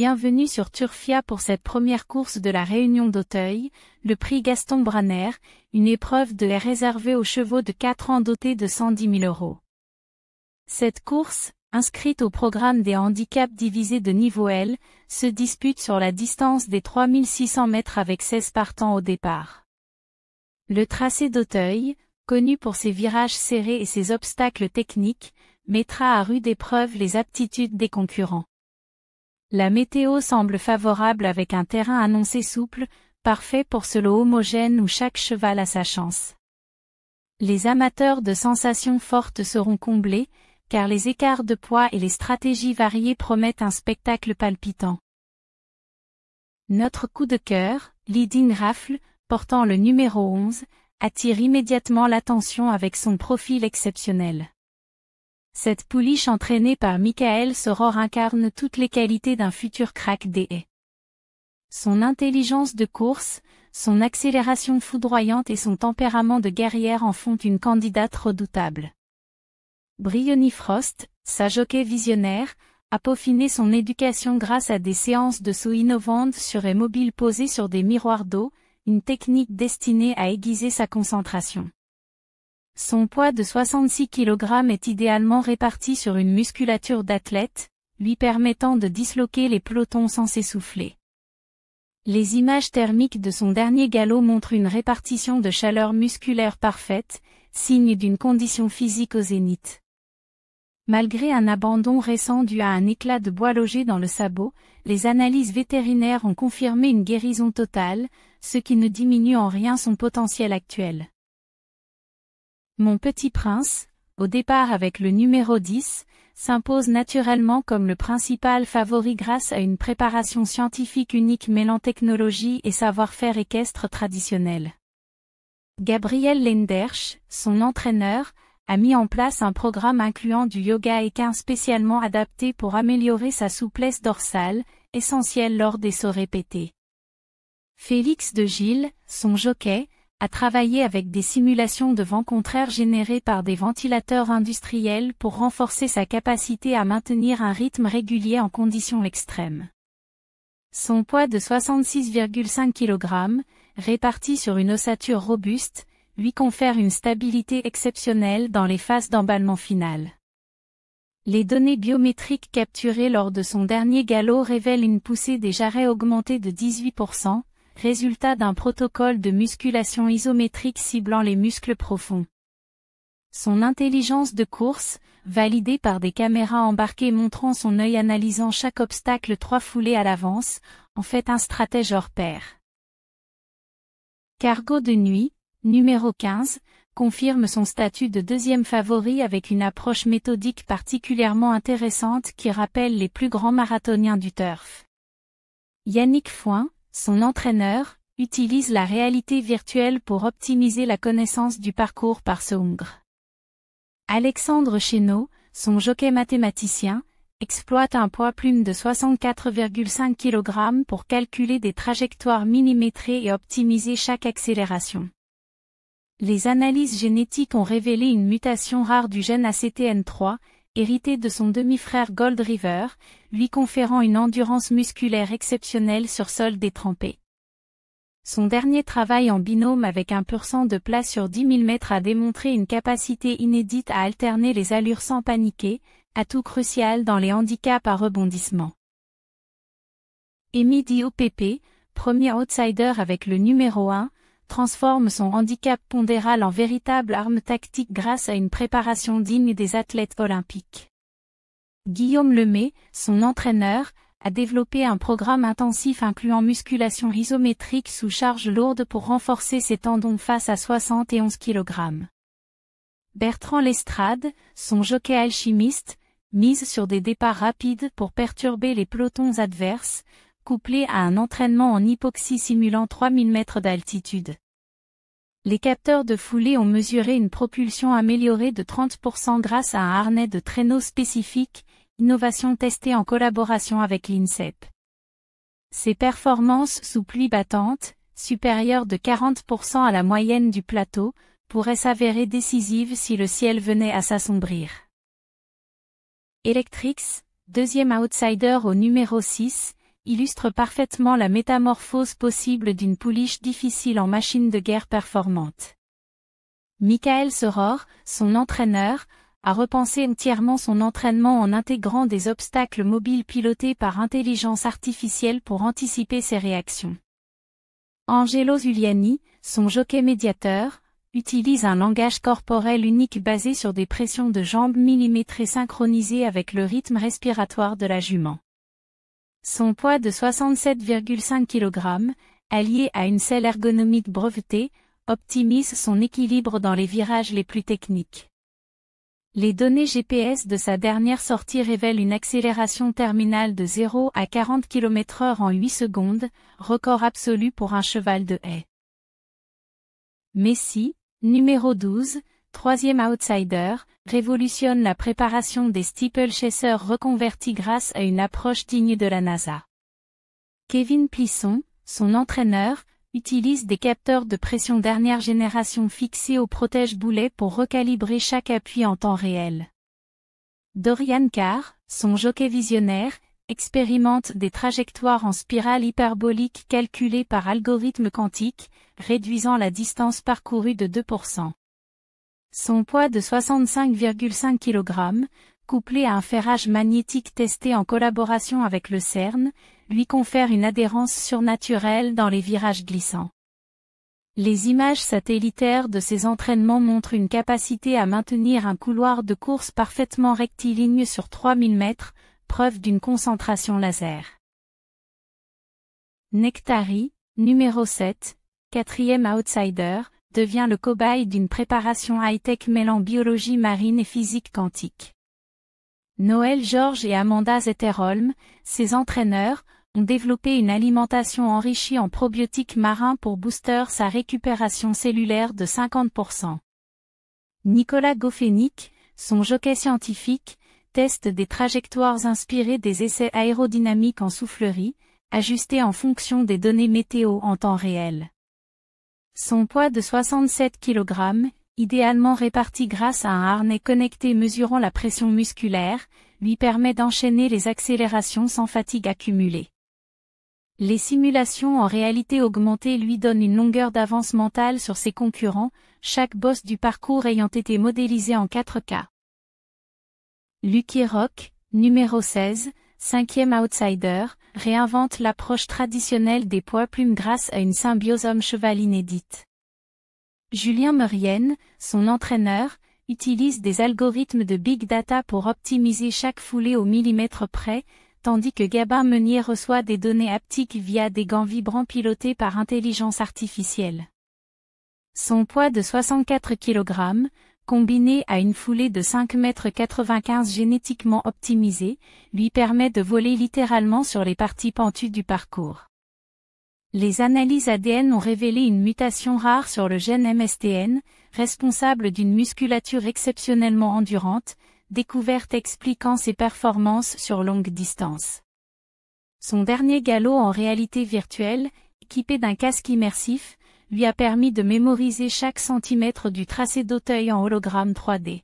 Bienvenue sur Turfia pour cette première course de la Réunion d'Auteuil, le prix Gaston Branner, une épreuve de est réservée aux chevaux de 4 ans dotés de 110 000 €. Cette course, inscrite au programme des handicaps divisés de niveau L, se dispute sur la distance des 3600 mètres avec 16 partants au départ. Le tracé d'Auteuil, connu pour ses virages serrés et ses obstacles techniques, mettra à rude épreuve les aptitudes des concurrents. La météo semble favorable avec un terrain annoncé souple, parfait pour ce lot homogène où chaque cheval a sa chance. Les amateurs de sensations fortes seront comblés, car les écarts de poids et les stratégies variées promettent un spectacle palpitant. Notre coup de cœur, Leading Raffle, portant le numéro 11, attire immédiatement l'attention avec son profil exceptionnel. Cette pouliche entraînée par Michael Soror incarne toutes les qualités d'un futur crack des haies. Son intelligence de course, son accélération foudroyante et son tempérament de guerrière en font une candidate redoutable. Bryony Frost, sa jockey visionnaire, a peaufiné son éducation grâce à des séances de saut innovantes sur et mobiles posées sur des miroirs d'eau, une technique destinée à aiguiser sa concentration. Son poids de 66 kg est idéalement réparti sur une musculature d'athlète, lui permettant de disloquer les pelotons sans s'essouffler. Les images thermiques de son dernier galop montrent une répartition de chaleur musculaire parfaite, signe d'une condition physique au zénith. Malgré un abandon récent dû à un éclat de bois logé dans le sabot, les analyses vétérinaires ont confirmé une guérison totale, ce qui ne diminue en rien son potentiel actuel. Mon Petit Prince, au départ avec le numéro 10, s'impose naturellement comme le principal favori grâce à une préparation scientifique unique mêlant technologie et savoir-faire équestre traditionnel. Gabriel Lenderch, son entraîneur, a mis en place un programme incluant du yoga équin spécialement adapté pour améliorer sa souplesse dorsale, essentielle lors des sauts répétés. Félix de Gilles, son jockey, a travaillé avec des simulations de vent contraire générées par des ventilateurs industriels pour renforcer sa capacité à maintenir un rythme régulier en conditions extrêmes. Son poids de 66,5 kg, réparti sur une ossature robuste, lui confère une stabilité exceptionnelle dans les phases d'emballement final. Les données biométriques capturées lors de son dernier galop révèlent une poussée des jarrets augmentée de 18%, résultat d'un protocole de musculation isométrique ciblant les muscles profonds. Son intelligence de course, validée par des caméras embarquées montrant son œil analysant chaque obstacle 3 foulées à l'avance, en fait un stratège hors pair. Cargo de nuit, numéro 15, confirme son statut de deuxième favori avec une approche méthodique particulièrement intéressante qui rappelle les plus grands marathoniens du turf. Yannick Foin, son entraîneur, utilise la réalité virtuelle pour optimiser la connaissance du parcours par ce hongre. Alexandre Chénaud, son jockey mathématicien, exploite un poids plume de 64,5 kg pour calculer des trajectoires millimétrées et optimiser chaque accélération. Les analyses génétiques ont révélé une mutation rare du gène ACTN3, hérité de son demi-frère Gold River, lui conférant une endurance musculaire exceptionnelle sur sol détrempé. Son dernier travail en binôme avec un pur sang de plat sur 10 000 mètres a démontré une capacité inédite à alterner les allures sans paniquer, atout crucial dans les handicaps à rebondissement. Emi Diop, premier outsider avec le numéro 1, transforme son handicap pondéral en véritable arme tactique grâce à une préparation digne des athlètes olympiques. Guillaume Lemay, son entraîneur, a développé un programme intensif incluant musculation isométrique sous charge lourde pour renforcer ses tendons face à 71 kg. Bertrand Lestrade, son jockey alchimiste, mise sur des départs rapides pour perturber les pelotons adverses, couplé à un entraînement en hypoxie simulant 3000 mètres d'altitude. Les capteurs de foulée ont mesuré une propulsion améliorée de 30% grâce à un harnais de traîneau spécifique, innovation testée en collaboration avec l'INSEP. Ses performances sous pluie battante, supérieures de 40% à la moyenne du plateau, pourraient s'avérer décisives si le ciel venait à s'assombrir. Electrix, deuxième outsider au numéro 6, illustre parfaitement la métamorphose possible d'une pouliche difficile en machine de guerre performante. Michael Soror, son entraîneur, a repensé entièrement son entraînement en intégrant des obstacles mobiles pilotés par intelligence artificielle pour anticiper ses réactions. Angelo Zuliani, son jockey médiateur, utilise un langage corporel unique basé sur des pressions de jambes millimétrées synchronisées avec le rythme respiratoire de la jument. Son poids de 67,5 kg, allié à une selle ergonomique brevetée, optimise son équilibre dans les virages les plus techniques. Les données GPS de sa dernière sortie révèlent une accélération terminale de 0 à 40 km/h en 8 secondes, record absolu pour un cheval de haie. Messi, numéro 12, troisième outsider, révolutionne la préparation des steeplechasers reconvertis grâce à une approche digne de la NASA. Kevin Plisson, son entraîneur, utilise des capteurs de pression dernière génération fixés au protège-boulet pour recalibrer chaque appui en temps réel. Dorian Carr, son jockey visionnaire, expérimente des trajectoires en spirale hyperbolique calculées par algorithme quantique, réduisant la distance parcourue de 2%. Son poids de 65,5 kg, couplé à un ferrage magnétique testé en collaboration avec le CERN, lui confère une adhérence surnaturelle dans les virages glissants. Les images satellitaires de ses entraînements montrent une capacité à maintenir un couloir de course parfaitement rectiligne sur 3000 mètres, preuve d'une concentration laser. Nektari, numéro 7, quatrième outsider, devient le cobaye d'une préparation high-tech mêlant biologie marine et physique quantique. Noël Georges et Amanda Zetterholm, ses entraîneurs, ont développé une alimentation enrichie en probiotiques marins pour booster sa récupération cellulaire de 50%. Nicolas Goffenick, son jockey scientifique, teste des trajectoires inspirées des essais aérodynamiques en soufflerie, ajustées en fonction des données météo en temps réel. Son poids de 67 kg, idéalement réparti grâce à un harnais connecté mesurant la pression musculaire, lui permet d'enchaîner les accélérations sans fatigue accumulée. Les simulations en réalité augmentée lui donnent une longueur d'avance mentale sur ses concurrents, chaque boss du parcours ayant été modélisé en 4K. Lucky Rock, numéro 16, cinquième outsider, réinvente l'approche traditionnelle des poids-plumes grâce à une symbiose homme-cheval inédite. Julien Merienne, son entraîneur, utilise des algorithmes de big data pour optimiser chaque foulée au millimètre près, tandis que Gabin Meunier reçoit des données haptiques via des gants vibrants pilotés par intelligence artificielle. Son poids de 64 kg, combiné à une foulée de 5,95 m génétiquement optimisée, lui permet de voler littéralement sur les parties pentues du parcours. Les analyses ADN ont révélé une mutation rare sur le gène MSTN, responsable d'une musculature exceptionnellement endurante, découverte expliquant ses performances sur longue distance. Son dernier galop en réalité virtuelle, équipé d'un casque immersif, lui a permis de mémoriser chaque centimètre du tracé d'Auteuil en hologramme 3D.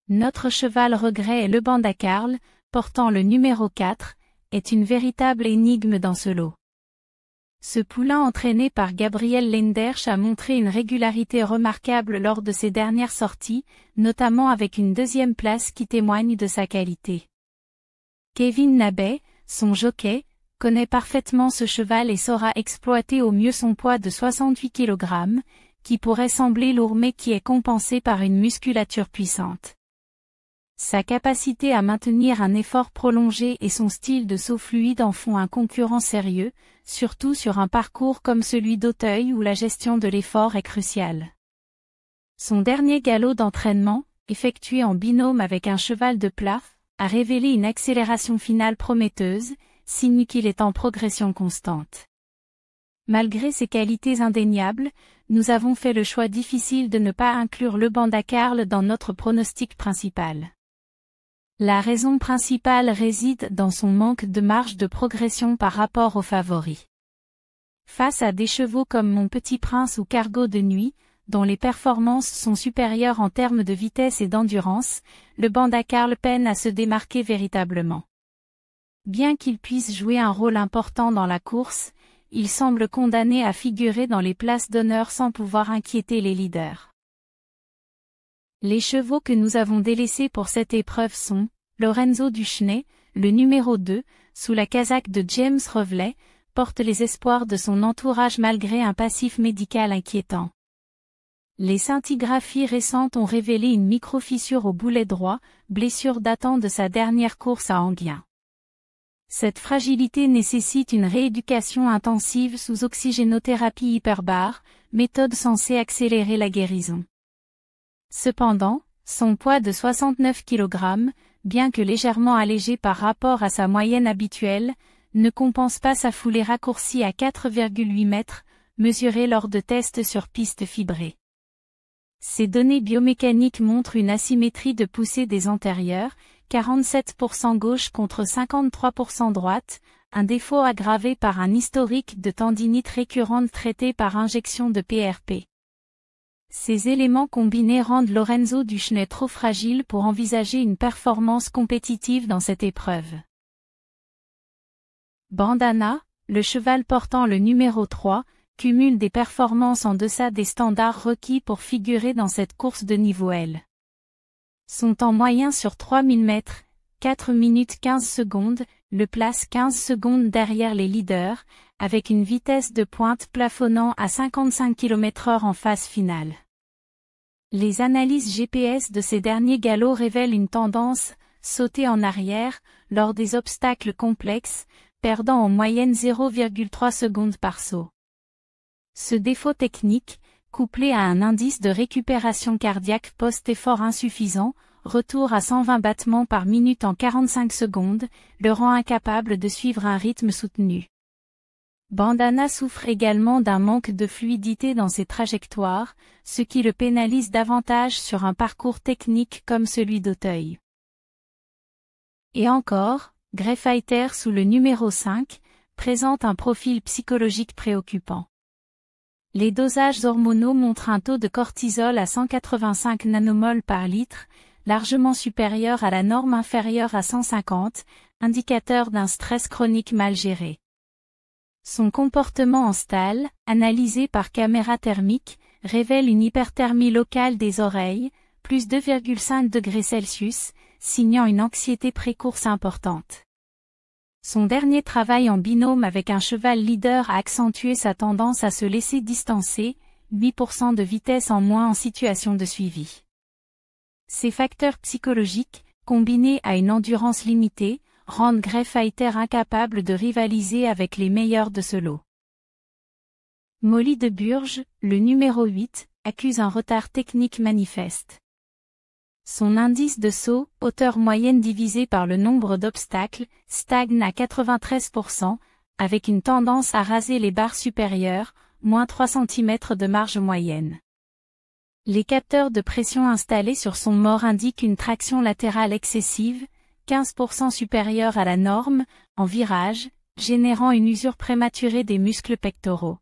Notre cheval regret est le Bandacarle, portant le numéro 4, est une véritable énigme dans ce lot. Ce poulain entraîné par Gabriel Lenderch a montré une régularité remarquable lors de ses dernières sorties, notamment avec une deuxième place qui témoigne de sa qualité. Kevin Nabet, son jockey, connaît parfaitement ce cheval et saura exploiter au mieux son poids de 68 kg, qui pourrait sembler lourd mais qui est compensé par une musculature puissante. Sa capacité à maintenir un effort prolongé et son style de saut fluide en font un concurrent sérieux, surtout sur un parcours comme celui d'Auteuil où la gestion de l'effort est cruciale. Son dernier galop d'entraînement, effectué en binôme avec un cheval de plat, a révélé une accélération finale prometteuse, signe qu'il est en progression constante. Malgré ses qualités indéniables, nous avons fait le choix difficile de ne pas inclure le Bandacarle dans notre pronostic principal. La raison principale réside dans son manque de marge de progression par rapport aux favoris. Face à des chevaux comme Mon Petit Prince ou Cargo de Nuit, dont les performances sont supérieures en termes de vitesse et d'endurance, le Bandacarle peine à se démarquer véritablement. Bien qu'il puisse jouer un rôle important dans la course, il semble condamné à figurer dans les places d'honneur sans pouvoir inquiéter les leaders. Les chevaux que nous avons délaissés pour cette épreuve sont Lorenzo Duchesnay, le numéro 2, sous la casaque de James Reveley, porte les espoirs de son entourage malgré un passif médical inquiétant. Les scintigraphies récentes ont révélé une micro-fissure au boulet droit, blessure datant de sa dernière course à Enghien. Cette fragilité nécessite une rééducation intensive sous oxygénothérapie hyperbare, méthode censée accélérer la guérison. Cependant, son poids de 69 kg, bien que légèrement allégé par rapport à sa moyenne habituelle, ne compense pas sa foulée raccourcie à 4,8 mètres, mesurée lors de tests sur piste fibrée. Ces données biomécaniques montrent une asymétrie de poussée des antérieurs, 47% gauche contre 53% droite, un défaut aggravé par un historique de tendinite récurrente traité par injection de PRP. Ces éléments combinés rendent Lorenzo Duchesnay trop fragile pour envisager une performance compétitive dans cette épreuve. Bandana, le cheval portant le numéro 3, cumule des performances en deçà des standards requis pour figurer dans cette course de niveau L. Son temps moyen sur 3000 mètres, 4 minutes 15 secondes, le place 15 secondes derrière les leaders, avec une vitesse de pointe plafonnant à 55 km/h en phase finale. Les analyses GPS de ces derniers galops révèlent une tendance, sauter en arrière, lors des obstacles complexes, perdant en moyenne 0,3 secondes par saut. Ce défaut technique, couplé à un indice de récupération cardiaque post-effort insuffisant, retour à 120 battements par minute en 45 secondes, le rend incapable de suivre un rythme soutenu. Bandana souffre également d'un manque de fluidité dans ses trajectoires, ce qui le pénalise davantage sur un parcours technique comme celui d'Auteuil. Et encore, Greyfighter sous le numéro 5, présente un profil psychologique préoccupant. Les dosages hormonaux montrent un taux de cortisol à 185 nanomoles par litre, largement supérieur à la norme inférieure à 150, indicateur d'un stress chronique mal géré. Son comportement en stall, analysé par caméra thermique, révèle une hyperthermie locale des oreilles, plus 2,5 degrés Celsius, signant une anxiété pré-course importante. Son dernier travail en binôme avec un cheval leader a accentué sa tendance à se laisser distancer, 8% de vitesse en moins en situation de suivi. Ces facteurs psychologiques, combinés à une endurance limitée, rendent Greyfighter incapable de rivaliser avec les meilleurs de ce lot. Molly de Burge, le numéro 8, accuse un retard technique manifeste. Son indice de saut, hauteur moyenne divisée par le nombre d'obstacles, stagne à 93%, avec une tendance à raser les barres supérieures, moins 3 cm de marge moyenne. Les capteurs de pression installés sur son mors indiquent une traction latérale excessive, 15% supérieure à la norme, en virage, générant une usure prématurée des muscles pectoraux.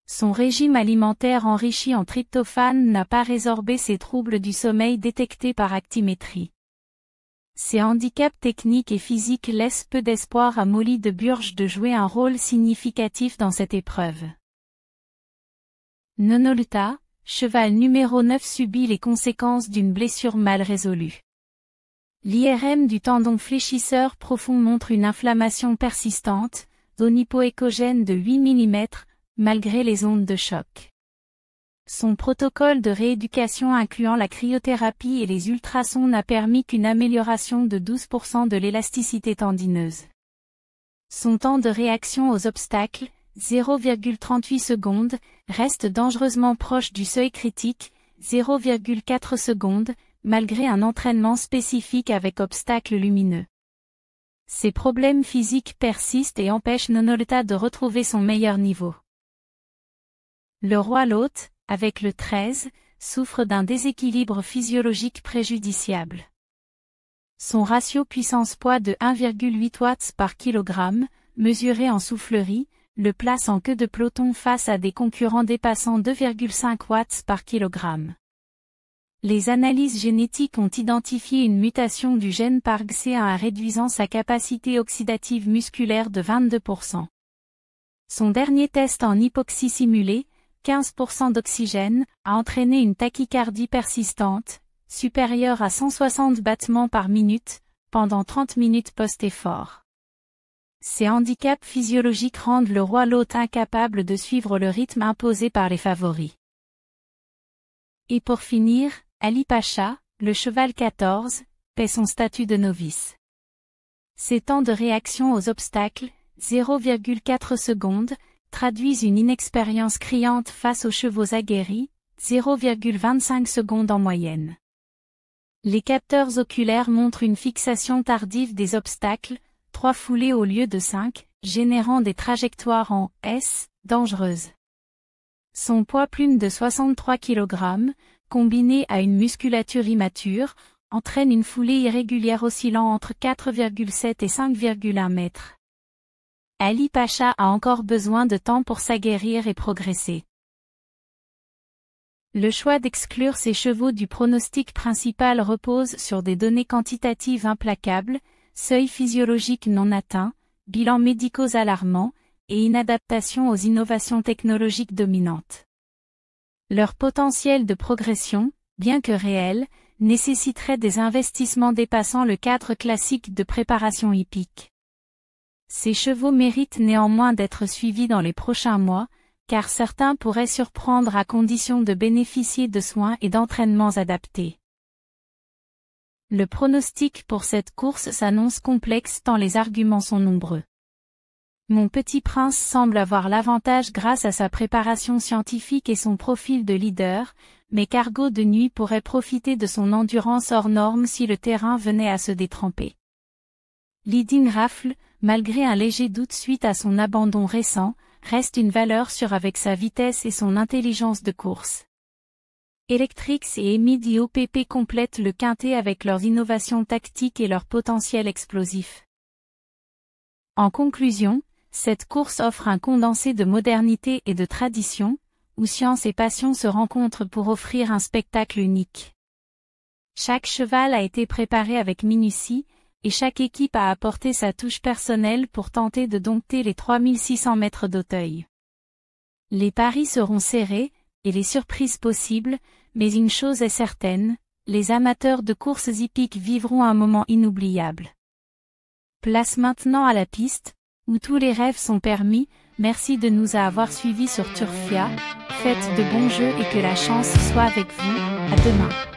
Son régime alimentaire enrichi en tryptophane n'a pas résorbé ses troubles du sommeil détectés par actimétrie. Ces handicaps techniques et physiques laissent peu d'espoir à Molly de Burge de jouer un rôle significatif dans cette épreuve. Nonoluta, cheval numéro 9 subit les conséquences d'une blessure mal résolue. L'IRM du tendon fléchisseur profond montre une inflammation persistante, zone hypoéchogène de 8 mm, malgré les ondes de choc. Son protocole de rééducation incluant la cryothérapie et les ultrasons n'a permis qu'une amélioration de 12% de l'élasticité tendineuse. Son temps de réaction aux obstacles, 0,38 secondes, reste dangereusement proche du seuil critique, 0,4 secondes, malgré un entraînement spécifique avec obstacles lumineux. Ces problèmes physiques persistent et empêchent Nonoluta de retrouver son meilleur niveau. Le roi Lot, avec le 13, souffre d'un déséquilibre physiologique préjudiciable. Son ratio puissance-poids de 1,8 watts par kilogramme, mesuré en soufflerie, le place en queue de peloton face à des concurrents dépassant 2,5 watts par kilogramme. Les analyses génétiques ont identifié une mutation du gène PARG-C1 réduisant sa capacité oxydative musculaire de 22%. Son dernier test en hypoxie simulée, 15% d'oxygène, a entraîné une tachycardie persistante, supérieure à 160 battements par minute, pendant 30 minutes post-effort. Ces handicaps physiologiques rendent le roi l'hôte incapable de suivre le rythme imposé par les favoris. Et pour finir, Ali Pacha, le cheval 14, paie son statut de novice. Ses temps de réaction aux obstacles, 0,4 secondes, traduisent une inexpérience criante face aux chevaux aguerris, 0,25 secondes en moyenne. Les capteurs oculaires montrent une fixation tardive des obstacles, 3 foulées au lieu de 5, générant des trajectoires en S, dangereuses. Son poids plume de 63 kg, combiné à une musculature immature, entraîne une foulée irrégulière oscillant entre 4,7 et 5,1 mètres. Ali Pacha a encore besoin de temps pour s'aguerrir et progresser. Le choix d'exclure ces chevaux du pronostic principal repose sur des données quantitatives implacables, seuil physiologique non atteint, bilans médicaux alarmants, et inadaptation aux innovations technologiques dominantes. Leur potentiel de progression, bien que réel, nécessiterait des investissements dépassant le cadre classique de préparation hippique. Ces chevaux méritent néanmoins d'être suivis dans les prochains mois, car certains pourraient surprendre à condition de bénéficier de soins et d'entraînements adaptés. Le pronostic pour cette course s'annonce complexe tant les arguments sont nombreux. Mon Petit Prince semble avoir l'avantage grâce à sa préparation scientifique et son profil de leader, mais Cargo de Nuit pourrait profiter de son endurance hors norme si le terrain venait à se détremper. Leading Raffle, malgré un léger doute suite à son abandon récent, reste une valeur sûre avec sa vitesse et son intelligence de course. Electrix et Emid OPP complètent le quintet avec leurs innovations tactiques et leur potentiel explosif. En conclusion, cette course offre un condensé de modernité et de tradition, où science et passion se rencontrent pour offrir un spectacle unique. Chaque cheval a été préparé avec minutie, et chaque équipe a apporté sa touche personnelle pour tenter de dompter les 3600 mètres d'Auteuil. Les paris seront serrés, et les surprises possibles, mais une chose est certaine, les amateurs de courses hippiques vivront un moment inoubliable. Place maintenant à la piste, où tous les rêves sont permis. Merci de nous avoir suivis sur Turfia, faites de bons jeux et que la chance soit avec vous, à demain.